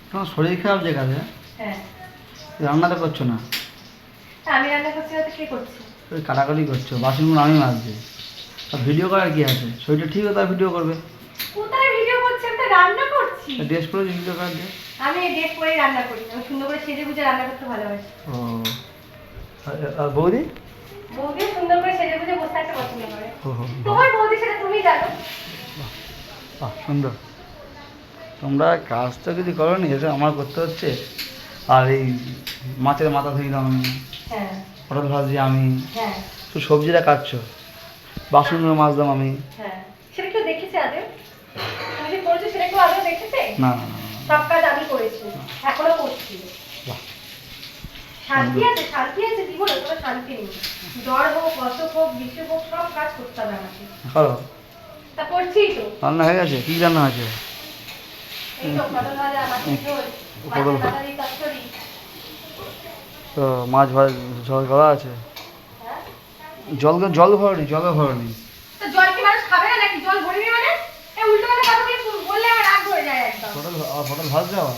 তোমার শরীর খারাপ যে কাজে হ্যাঁ রান্নাটা করছো না? আমি রান্না করছি না তো কে করছে? ওই কাটাকাটি করছো, বাসনগুলো আমি মাজছি। আর ভিডিও করার কি আছে? শরীরটা ঠিক হতো আর ভিডিও করবে। কোথায় ভিডিও করছি? আমি তো রান্না করছি। ড্রেস পরেছি ভিডিও করার দিয়ে। আমি এই ড্রেস পরেই রান্না করি, আমি সুন্দর করে সেজে গুজে রান্না করতে ভালোবাসি। ও আর বৌদি? বৌদি সুন্দর করে সেজে গুজে বসে থাকতে পছন্দ করে। ও হো, তোমার বৌদি সেটা তুমি জানো। বাহ সুন্দর। তোমরা কাজ তো কিছু করো নি, এটা আমার করতে হচ্ছে। আর এই মাছের মাথা ধুইলাম আমি, হ্যাঁ পটল ভাজি আমি, হ্যাঁ শুধু সবজিটা কাটছো, বাসনগুলো মাজলাম আমি। হ্যাঁ সেটা কেউ দেখেছে আগে? তুমি যে করেছো সেটা কেউ আগে দেখেছে? না না না, সব কাজ আমি করেছি, এখনো করছি। বাহ শান্তি আছে, শান্তি আছে জীবনে, কোনো শান্তি নেই। জ্বর হোক, অসুখ হোক, বৃষ্টি হোক, সব কাজ করতে হবে আমাকে। করো। তা করছিই তো। রান্না হয়ে গেছে? কী রান্না আছে? এই তো পটল ভাজা, মাছের ঝোল, পটল মাছের মাথা দিয়ে চচ্চড়ি। তো মাছ ভাজ ঝোল করা আছে। হ্যাঁ? জল ভরনি, জলও ভরনি। তো জল কি মানুষ খাবে না নাকি? জল ভরিনি মানে? এই উল্টো পাল্টা কথা বললে আমার রাগ ধরে যায় একদম। পটল ভাজছে আবার?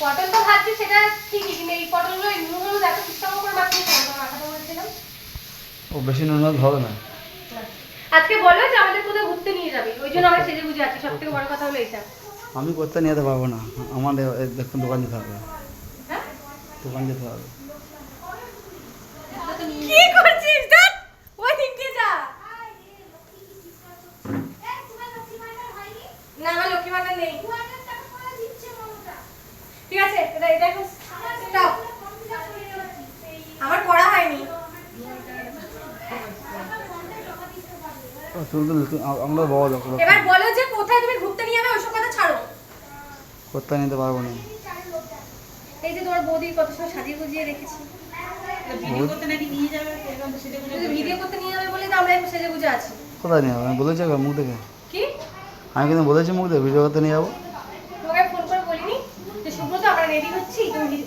পটল তো ভাজছি সেটা ঠিকই, কিন্তু এই পটলগুলো নুন হলুদ এত ঠিকঠাক করে মাখিয়ে মাখাতে বলেছিলাম। ও বেশি নুন হলে হবে না। আজকে বলো যে আমাদের কোথাও ঘুরতে নিয়ে যাবে, ওই জন্য আমরা সেজে বুঝে আছি। সব থেকে বড় কথা হলো এটা। আমি করতে নিয়ে যেতে পারবো না, আমাদের দেখুন দোকান যেতে হবে। হ্যাঁ? দোকান যেতে হবে। কি করছিস? দেখ ওই দিকে যা। না আমার লক্ষ্মী ভান্ডার নেই। ঠিক আছে, এটা দেখো স্টপ। আমার পড়া হয়নি। আমরা বলো এবার বলো যে কোথায় তুমি ঘুরতে নিয়ে যাবে, ওইসব কথা ছাড়ো। করতে নিতে পারবো না। এই যে তোমার বৌদির কত সময় সাজিয়ে গুজিয়ে রেখেছি। ভিডিও করতে নিয়ে যাবে বলে তো আমরা একটু সেজে গুজে আছি। কোথায় নিয়ে যাবো? আমি বলেছি একবার মুখ দেখে? কি? আমি কিন্তু বলেছি মুখ দেখে ভিডিও করতে নিয়ে যাবো। তোমাকে ফোন করে বলিনি যে সুব্রত আমরা রেডি হচ্ছি, তুমি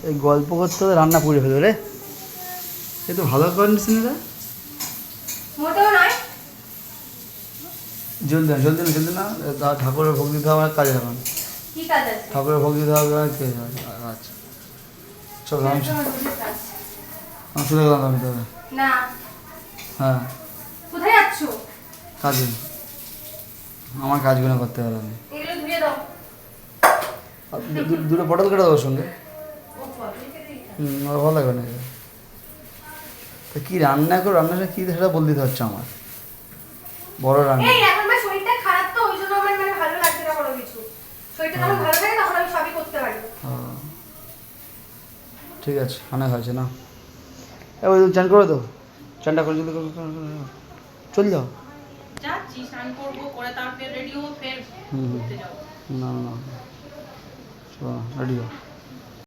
এই গল্প করতে হবে, রান্না পুড়ে ফেলো রে। এই তো ভালো কন্ডিশন রে। মোটেও নয়। জলদি না জলদি না জলদি না, ঠাকুরের ভোগ দিতে হবে কাজে এখন। কি কাজ আছে? ঠাকুরের ভোগ দিতে হবে। আচ্ছা চল আমি চলে গেলাম আমি তবে। না। হ্যাঁ কোথায় যাচ্ছ? কাজে। আমার কাজগুলো করতে হবে আমি। এগুলো ধুয়ে দাও। দুটো পটল কেটে দেওয়ার সঙ্গে। ও পটল কেটে দিতে। আমার ভালো লাগবে না। তা কী রান্না করো, রান্নাটা কী সেটা বলে দিতে হচ্ছে আমার। বড় রান্না। এই এখন আমার শরীরটা খারাপ তো, ওই জন্য আমার মানে ভালো লাগছে না কোনো কিছু। শরীরটা যখন ভালো থাকে তখন আমি সবই করতে পারি। ঠিক আছে, অনেক হয়েছে না। ওই চান করে দাও, চানটা করে যদি চল যাও। যাচ্ছি স্নান করবো, করে তারপরে রেডি হবো, ফের ঘুরতে যাবো। না না রেডি হও।